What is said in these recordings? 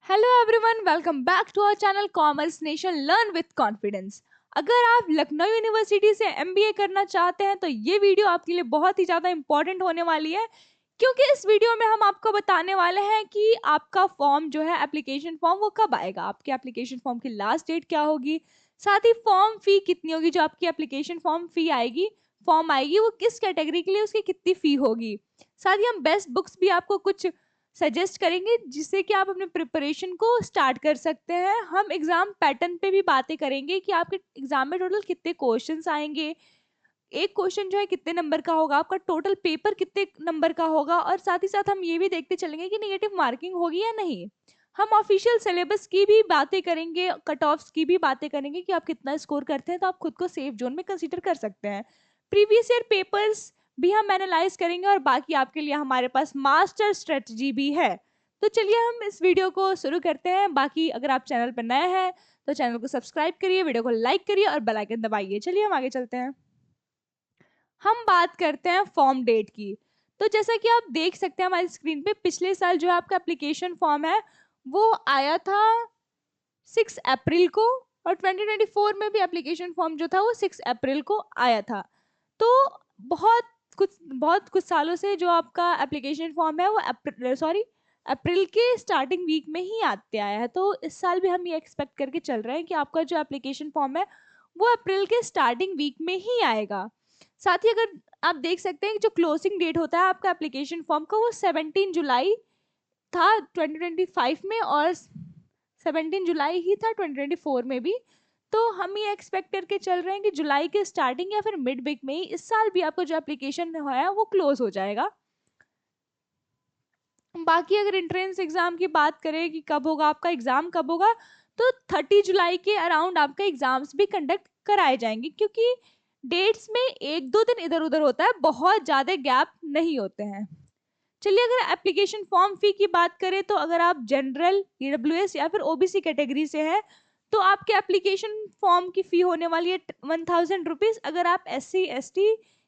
Hello everyone, welcome back to our channel commerce nation learn with confidence. अगर आप Lucknow university से MBA करना चाहते हैं तो ये वीडियो आपके लिए बहुत ही ज़्यादा इंपॉर्टेंट होने वाली है, क्योंकि इस वीडियो में हम आपको बताने वाले हैं कि आपका फॉर्म जो है एप्लीकेशन फॉर्म वो कब आएगा, आपके एप्लीकेशन फॉर्म की लास्ट डेट क्या होगी, साथ ही फॉर्म फी कितनी होगी, जो आपकी एप्लीकेशन फॉर्म फी आएगी फॉर्म आएगी वो किस कैटेगरी के लिए, उसकी कितनी फी होगी। साथ ही हम बेस्ट बुक्स भी आपको कुछ सजेस्ट करेंगे जिससे कि आप अपने प्रिपरेशन को स्टार्ट कर सकते हैं। हम एग्जाम पैटर्न पे भी बातें करेंगे कि आपके एग्जाम में टोटल कितने क्वेश्चंस आएंगे, एक क्वेश्चन जो है कितने नंबर का होगा, आपका टोटल पेपर कितने नंबर का होगा, और साथ ही साथ हम ये भी देखते चलेंगे कि नेगेटिव मार्किंग होगी या नहीं। हम ऑफिशियल सिलेबस की भी बातें करेंगे, कट ऑफ्स की भी बातें करेंगे कि आप कितना स्कोर करते हैं तो आप खुद को सेफ जोन में कंसीडर कर सकते हैं। प्रीवियस ईयर पेपर्स भी हम एनालाइज करेंगे और बाकी आपके लिए हमारे पास मास्टर स्ट्रेटजी भी है। तो चलिए हम इस वीडियो को शुरू करते हैं। बाकी अगर आप चैनल पर नए हैं तो चैनल को सब्सक्राइब करिए, वीडियो को लाइक करिए और बेल आइकन दबाइए। चलिए हम आगे चलते हैं। हम बात करते हैं फॉर्म डेट की। तो जैसा कि आप देख सकते हैं हमारी स्क्रीन पे, पिछले साल जो है आपका एप्लीकेशन फॉर्म है वो आया था 6 अप्रैल को, और 2024 में भी एप्लीकेशन फॉर्म जो था वो 6 अप्रैल को आया था। तो बहुत बहुत कुछ सालों से जो आपका एप्लीकेशन फॉर्म है वो अप्रैल के स्टार्टिंग वीक में ही आते आया है। तो इस साल भी हम ये एक्सपेक्ट करके चल रहे हैं कि आपका जो एप्लीकेशन फॉर्म है वो अप्रैल के स्टार्टिंग वीक में ही आएगा। साथ ही अगर आप देख सकते हैं कि जो क्लोजिंग डेट होता है आपका एप्लीकेशन फॉर्म का वो 17 जुलाई था 2025 में, और 17 जुलाई ही था 2024 में भी। तो हम ये एक्सपेक्ट करके चल रहे हैं कि जुलाई के स्टार्टिंग या फिर मिड वीक में ही इस साल भी आपका जो एप्लीकेशन है वो क्लोज हो जाएगा। बाकी अगर एंट्रेंस एग्जाम की बात करें कि कब होगा आपका एग्जाम, कब होगा, तो 30 जुलाई के अराउंड आपका एग्जाम्स भी कंडक्ट कराए जाएंगे, क्योंकि डेट्स में एक दो दिन इधर उधर होता है, बहुत ज़्यादा गैप नहीं होते हैं। चलिए अगर एप्लीकेशन फॉर्म फी की बात करें तो अगर आप जनरल, ईडब्ल्यूएस या फिर ओबीसी कैटेगरी से है तो आपके एप्लीकेशन फॉर्म की फी होने वाली है 1000 रुपीज। अगर आप SC ST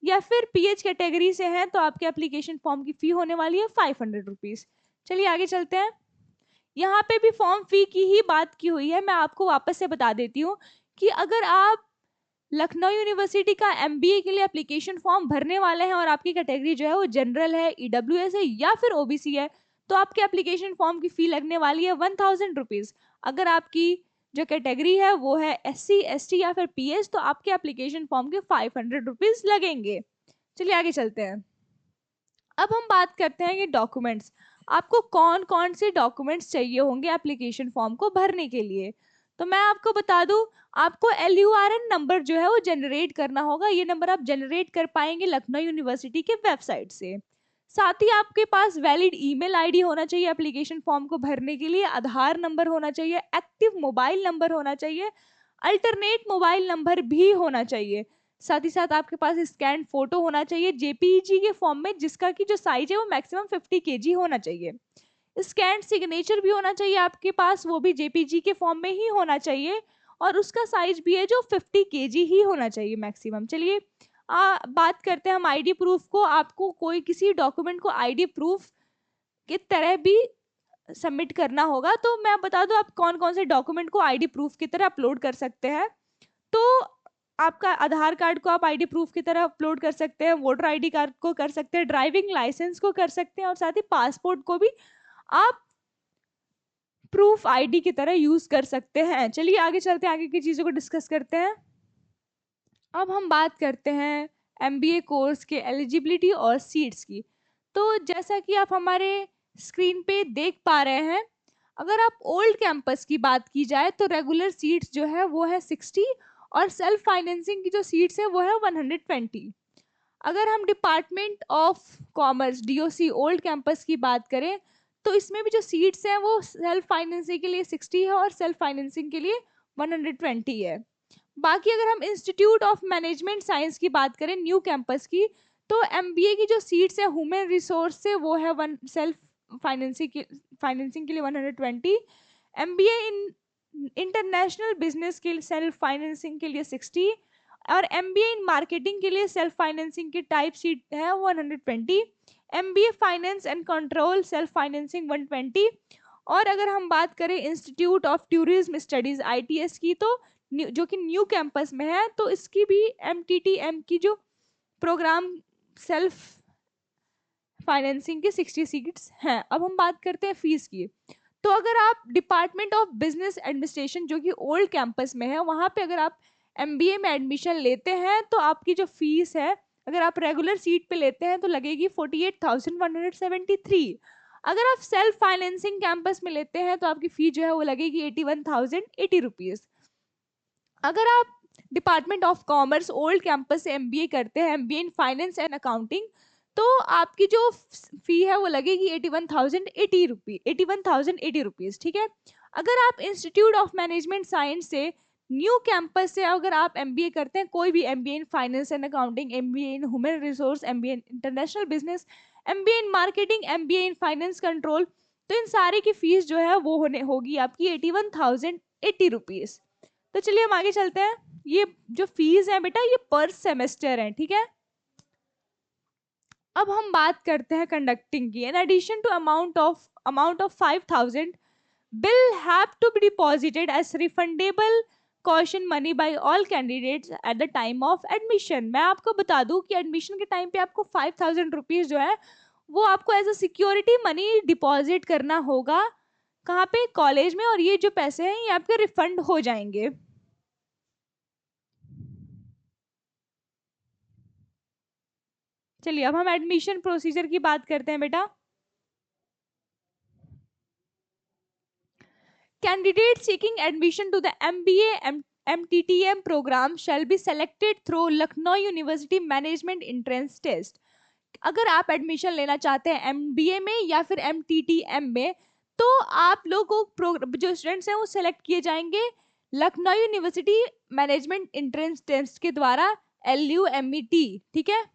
या फिर PH कैटेगरी से हैं तो आपके एप्लीकेशन फॉर्म की फी होने वाली है 500 रुपीज। चलिए आगे चलते हैं। यहाँ पे भी फॉर्म फी की ही बात की हुई है, मैं आपको वापस से बता देती हूँ कि अगर आप लखनऊ यूनिवर्सिटी का एमबीए के लिए एप्लीकेशन फॉर्म भरने वाले हैं और आपकी कैटेगरी जो है वो जनरल है, ईडब्ल्यूएस है या फिर ओबीसी है, तो आपके एप्लीकेशन फॉर्म की फी लगने वाली है 1000 रुपीज। अगर आपकी जो कैटेगरी है वो है SC ST या फिर PH तो आपके एप्लीकेशन फॉर्म के 500 रुपीज लगेंगे। चलिए आगे चलते हैं। अब हम बात करते हैं कि डॉक्यूमेंट्स, आपको कौन कौन से डॉक्यूमेंट्स चाहिए होंगे एप्लीकेशन फॉर्म को भरने के लिए। तो मैं आपको बता दूं, आपको LURN नंबर जो है वो जनरेट करना होगा। ये नंबर आप जनरेट कर पाएंगे लखनऊ यूनिवर्सिटी के वेबसाइट से। साथ ही आपके पास वैलिड ईमेल आईडी होना चाहिए एप्लीकेशन फॉर्म को भरने के लिए, आधार नंबर होना चाहिए, एक्टिव मोबाइल नंबर होना चाहिए, अल्टरनेट मोबाइल नंबर भी होना चाहिए। साथ ही साथ आपके पास स्कैन फोटो होना चाहिए JPEG के फॉर्म में, जिसका की जो साइज है वो मैक्सिमम 50 kg होना चाहिए। स्कैन सिग्नेचर भी होना चाहिए आपके पास, वो भी JPEG के फॉर्म में ही होना चाहिए, और उसका साइज भी है जो 50 kg ही होना चाहिए मैक्सिमम। चलिए बात करते हैं हम आईडी प्रूफ को। आपको कोई किसी डॉक्यूमेंट को आईडी प्रूफ की तरह भी सबमिट करना होगा। तो मैं बता दूं आप कौन कौन से डॉक्यूमेंट को आईडी प्रूफ की तरह अपलोड कर सकते हैं। तो आपका आधार कार्ड को आप आईडी प्रूफ की तरह अपलोड कर सकते हैं, वोटर आईडी कार्ड को कर सकते हैं, ड्राइविंग लाइसेंस को कर सकते हैं, और साथ ही पासपोर्ट को भी आप प्रूफ आईडी की तरह यूज कर सकते हैं। चलिए आगे चलते हैं, आगे की चीजों को डिस्कस करते हैं। अब हम बात करते हैं MBA कोर्स के एलिजिबिलिटी और सीट्स की। तो जैसा कि आप हमारे स्क्रीन पे देख पा रहे हैं, अगर आप ओल्ड कैंपस की बात की जाए तो रेगुलर सीट्स जो है वो है 60, और सेल्फ फाइनेंसिंग की जो सीट्स है वो है 120। अगर हम department of commerce DOC old campus की बात करें तो इसमें भी जो सीट्स हैं वो सेल्फ फाइनेंसिंग के लिए 60 है और सेल्फ फाइनेंसिंग के लिए 120 है। बाकी अगर हम इंस्टीट्यूट ऑफ मैनेजमेंट साइंस की बात करें न्यू कैंपस की, तो MBA की जो सीट्स है ह्यूमन रिसोर्स से वो है वन सेल्फ फाइनेंसिंग के लिए 120। MBA इन इंटरनेशनल बिजनेस के सेल्फ फाइनेंसिंग के लिए 60, और MBA इन मार्केटिंग के लिए सेल्फ फाइनेंसिंग की टाइप सीट है 120। MBA finance and control self financing 120, और अगर हम बात करें institute of tourism studies ITS की, तो जो कि न्यू कैंपस में है, तो इसकी भी MTTM की जो प्रोग्राम सेल्फ फाइनेंसिंग की 60 सीट्स हैं। अब हम बात करते हैं फीस की। तो अगर आप डिपार्टमेंट ऑफ बिजनेस एडमिनिस्ट्रेशन जो कि ओल्ड कैंपस में है, वहाँ पे अगर आप MBA में एडमिशन लेते हैं तो आपकी जो फीस है, अगर आप रेगुलर सीट पे लेते हैं तो लगेगी 48,173। अगर आप सेल्फ फाइनेंसिंग कैंपस में लेते हैं तो आपकी फीस जो है वो लगेगी 81,080 रुपीज़। अगर आप department of commerce old campus से MBA करते हैं, MBA in finance and accounting, तो आपकी जो फी है वो लगेगी 81,080 रुपीज़, ठीक है। अगर आप इंस्टीट्यूट ऑफ मैनेजमेंट साइंस से न्यू कैंपस से अगर आप MBA करते हैं, कोई भी MBA in finance and accounting, MBA in human resource, MBA in international business, MBA in marketing, MBA in finance control, तो इन सारे की फीस जो है वो होगी आपकी 81,080 रुपीज़। तो चलिए हम आगे चलते हैं। ये जो फीस है बेटा ये पर सेमेस्टर है, ठीक है। अब हम बात करते हैं कंडक्टिंग की। In addition to amount of 5,000 will have to be deposited as refundable caution money by all candidates at the time of admission. मैं आपको बता दूं कि एडमिशन के टाइम पे आपको 5,000 रुपीज जो है वो आपको as a security money deposit करना होगा। कहाँ पे? कॉलेज में। और ये जो पैसे हैं ये आपके रिफंड हो जाएंगे। चलिए अब हम एडमिशन प्रोसीजर की बात करते हैं बेटा। Candidate seeking admission to the MBA MTTM program shall be selected through Lucknow university management entrance test. अगर आप एडमिशन लेना चाहते हैं MBA में या फिर MTTM में, तो आप लोगों को जो स्टूडेंट्स हैं वो सेलेक्ट किए जाएंगे Lucknow university management entrance test के द्वारा, LUMET, ठीक है।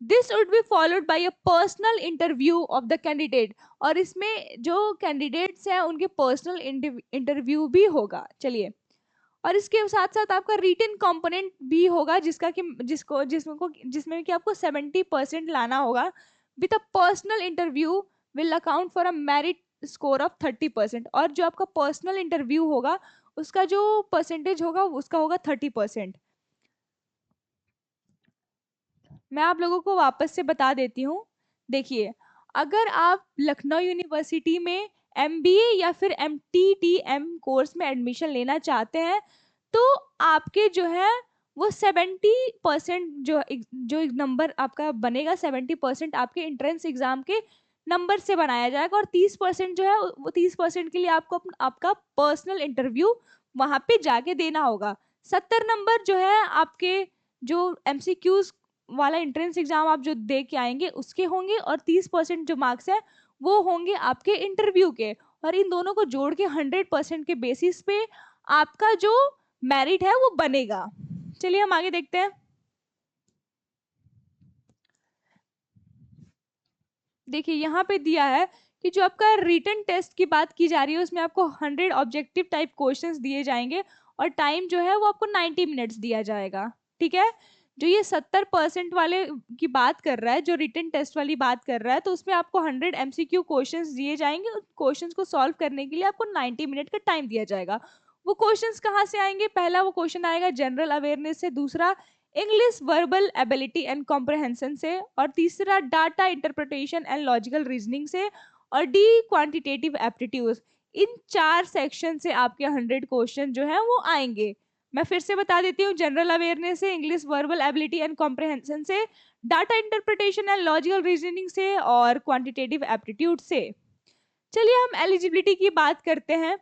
This would be followed by a personal interview of the candidate, और इसमें जो कैंडिडेट्स हैं उनके पर्सनल इंटरव्यू भी होगा। चलिए, और इसके साथ साथ आपका रिटन कंपोनेंट भी होगा जिसका कि जिसमें कि आपको 70% लाना होगा। With a personal interview will account for a merit score of 30%, और जो आपका पर्सनल इंटरव्यू होगा उसका जो परसेंटेज होगा उसका होगा 30%। मैं आप लोगों को वापस से बता देती हूँ। देखिए, अगर आप लखनऊ यूनिवर्सिटी में MBA या फिर MTTM कोर्स में एडमिशन लेना चाहते हैं, तो आपके जो है वो 70% जो नंबर आपका बनेगा, 70% आपके एंट्रेंस एग्जाम के नंबर से बनाया जाएगा, और 30% जो है वो 30% के लिए आपको आपका पर्सनल इंटरव्यू वहां पे जाके देना होगा। 70 नंबर जो है आपके जो MCQs वाला एंट्रेंस एग्जाम आप जो दे के आएंगे उसके होंगे, और 30% जो मार्क्स है वो होंगे आपके इंटरव्यू के, और इन दोनों को जोड़ के 100% के बेसिस पे आपका जो मेरिट है वो बनेगा। चलिए हम आगे देखते हैं। देखिए यहाँ पे दिया है कि जो आपका रिटन टेस्ट की बात की जा रही है उसमें आपको 100 ऑब्जेक्टिव टाइप क्वेश्चंस दिए जाएंगे, और टाइम जो है वो आपको 90 मिनट्स दिया जाएगा, ठीक है। जो ये 70% वाले की बात कर रहा है, जो रिटन टेस्ट वाली बात कर रहा है, तो उसमें आपको 100 MCQ क्वेश्चंस दिए जाएंगे। उस क्वेश्चंस को सॉल्व करने के लिए आपको 90 मिनट का टाइम दिया जाएगा। वो क्वेश्चंस कहाँ से आएंगे? पहला वो क्वेश्चन आएगा जनरल अवेयरनेस से, दूसरा English verbal ability and comprehension से, और तीसरा data interpretation and logical reasoning से, और डी क्वांटिटेटिव एप्टीट्यूड। इन 4 सेक्शन से आपके 100 क्वेश्चन जो है वो आएंगे। मैं फिर से बता देती हूँ, जनरल अवेयरनेस से, English verbal ability and comprehension से, data interpretation and logical reasoning से, और क्वांटिटेटिव एप्टीट्यूड से। चलिए हम एलिजिबिलिटी की बात करते हैं।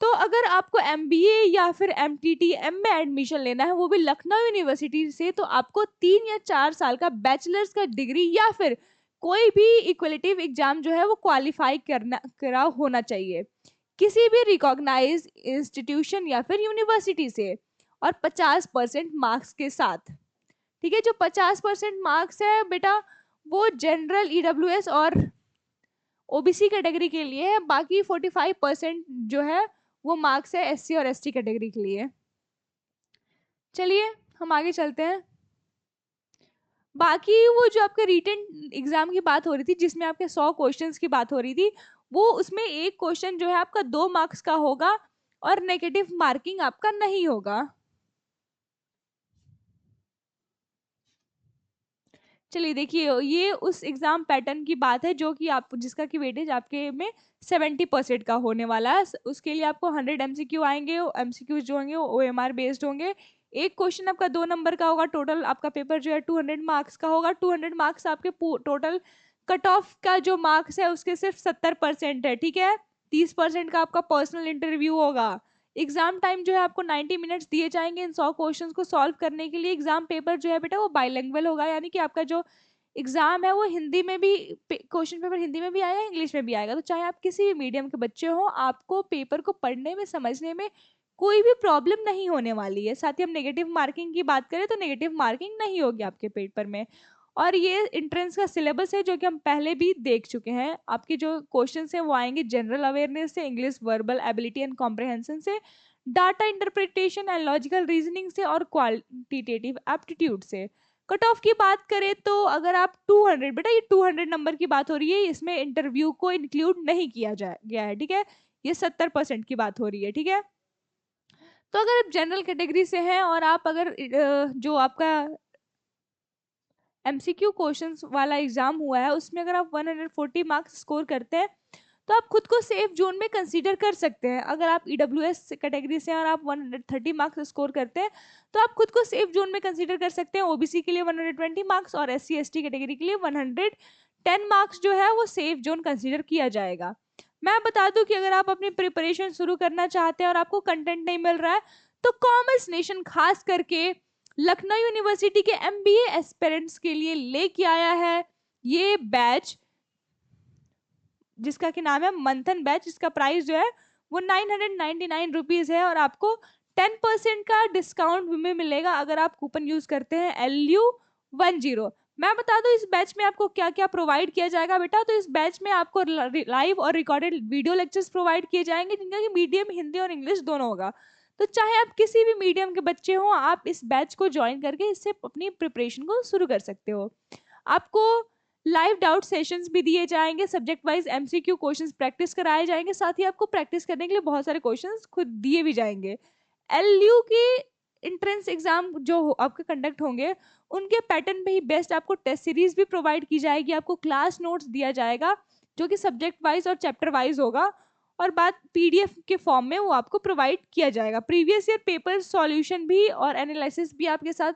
तो अगर आपको MBA या फिर MTTM में एडमिशन लेना है, वो भी लखनऊ यूनिवर्सिटी से, तो आपको 3 या 4 साल का बैचलर्स का डिग्री या फिर कोई भी इक्वलिटिव एग्जाम जो है वो क्वालिफाई करा होना चाहिए किसी भी रिकॉग्नाइज इंस्टीट्यूशन या फिर यूनिवर्सिटी से, और 50% मार्क्स के साथ, ठीक है। जो 50% मार्क्स है बेटा वो जनरल EWS और OBC कैटेगरी के लिए है, बाकी 45% जो है वो मार्क्स है SC और ST कैटेगरी के लिए। चलिए हम आगे चलते हैं। बाकी वो जो आपके रिटन एग्जाम की बात हो रही थी जिसमें आपके 100 क्वेश्चंस की बात हो रही थी, वो उसमें एक क्वेश्चन जो है आपका 2 मार्क्स का होगा और नेगेटिव मार्किंग आपका नहीं होगा। चलिए देखिए, ये उस एग्जाम पैटर्न की बात है जो कि आप जिसका कि वेटेज आपके में 70% का होने वाला है। उसके लिए आपको 100 एमसीक्यू आएंगे। एमसीक्यू जो होंगे वो ओएमआर बेस्ड होंगे। एक क्वेश्चन आपका 2 नंबर का होगा। टोटल आपका पेपर जो है 200 मार्क्स का होगा। 200 मार्क्स आपके टोटल कट ऑफ का जो मार्क्स है उसके सिर्फ 70% है, ठीक है। 30% का आपका पर्सनल इंटरव्यू होगा। एग्जाम टाइम जो है आपको 90 मिनट्स दिए जाएंगे इन 100 क्वेश्चंस को सॉल्व करने के लिए। एग्जाम पेपर जो है बेटा वो बाइलिंगुअल होगा, यानी कि आपका जो एग्जाम है वो हिंदी में भी, क्वेश्चन पेपर हिंदी में भी आएगा, इंग्लिश में भी आएगा। तो चाहे आप किसी भी मीडियम के बच्चे हो, आपको पेपर को पढ़ने में समझने में कोई भी प्रॉब्लम नहीं होने वाली है। साथ ही हम नेगेटिव मार्किंग की बात करें तो नेगेटिव मार्किंग नहीं होगी आपके पेपर में। और ये एंट्रेंस का सिलेबस है जो कि हम पहले भी देख चुके हैं। आपके जो क्वेश्चंस हैं वो आएंगे जनरल अवेयरनेस से, English verbal ability and comprehension से, data interpretation and logical reasoning से और क्वालिटेटिव एप्टीट्यूड से। कट ऑफ की बात करें तो अगर आप 200, बेटा ये 200 नंबर की बात हो रही है, इसमें इंटरव्यू को इंक्लूड नहीं किया गया है, ठीक है। ये 70% की बात हो रही है, ठीक है। तो अगर आप जनरल कैटेगरी से हैं और आप अगर जो आपका एमसीक्यू क्वेश्चंस वाला एग्जाम हुआ है उसमें अगर आप 140 मार्क्स स्कोर करते हैं तो आप खुद को सेफ जोन में कंसीडर कर सकते हैं। अगर आप ईडब्ल्यूएस कैटेगरी से हैं और आप 130 मार्क्स स्कोर करते हैं तो आप खुद को सेफ जोन में कंसीडर कर सकते हैं। ओबीसी के लिए 120 मार्क्स और एससी एसटी कैटेगरी के लिए 110 मार्क्स जो है वो सेफ जोन कंसीडर किया जाएगा। मैं बता दूं कि अगर आप अपनी प्रिपरेशन शुरू करना चाहते हैं और आपको कंटेंट नहीं मिल रहा है तो कॉमर्स नेशन खास करके लखनऊ यूनिवर्सिटी के एमबीए एस्पिरेंट्स के लिए लेके आया है ये बैच, जिसका कि नाम है मंथन बैच। जिसका प्राइस जो है वो 999 रुपीज है और आपको 10% का डिस्काउंट भी मिलेगा अगर आप कूपन यूज करते हैं LU10। मैं बता दूं इस बैच में आपको क्या क्या प्रोवाइड किया जाएगा बेटा। तो इस बैच में आपको लाइव और रिकॉर्डेड वीडियो लेक्चर्स प्रोवाइड किए जाएंगे जिनका कि मीडियम हिंदी और इंग्लिश दोनों होगा। तो चाहे आप किसी भी मीडियम के बच्चे हो, आप इस बैच को ज्वाइन करके इससे अपनी प्रिपरेशन को शुरू कर सकते हो। आपको लाइव डाउट सेशंस भी दिए जाएंगे, subject wise MCQ questions practice कराए जाएंगे। साथ ही आपको प्रैक्टिस करने के लिए बहुत सारे क्वेश्चंस खुद दिए भी जाएंगे। एलयू के एंट्रेंस एग्जाम जो आपके कंडक्ट होंगे उनके पैटर्न पे ही बेस्ट आपको टेस्ट सीरीज भी प्रोवाइड की जाएगी। आपको क्लास नोट्स दिया जाएगा जो कि सब्जेक्ट वाइज और चैप्टर वाइज होगा और बात पीडीएफ के फॉर्म में वो आपको प्रोवाइड किया जाएगा। प्रीवियस ईयर पेपर सॉल्यूशन भी और एनालिसिस भी आपके साथ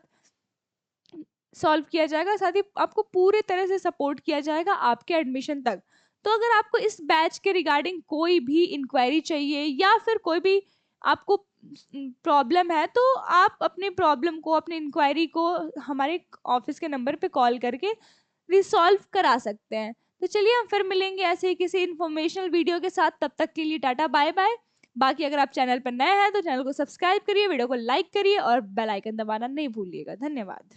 सॉल्व किया जाएगा। साथ ही आपको पूरे तरह से सपोर्ट किया जाएगा आपके एडमिशन तक। तो अगर आपको इस बैच के रिगार्डिंग कोई भी इंक्वायरी चाहिए या फिर कोई भी आपको प्रॉब्लम है तो आप अपने प्रॉब्लम को, अपनी इंक्वायरी को हमारे ऑफिस के नंबर पे कॉल करके रिसॉल्व करा सकते हैं। तो चलिए हम फिर मिलेंगे ऐसे ही किसी इंफॉर्मेशनल वीडियो के साथ। तब तक के लिए टाटा बाय बाय। बाकी अगर आप चैनल पर नए हैं तो चैनल को सब्सक्राइब करिए, वीडियो को लाइक करिए और बेल आइकन दबाना नहीं भूलिएगा। धन्यवाद।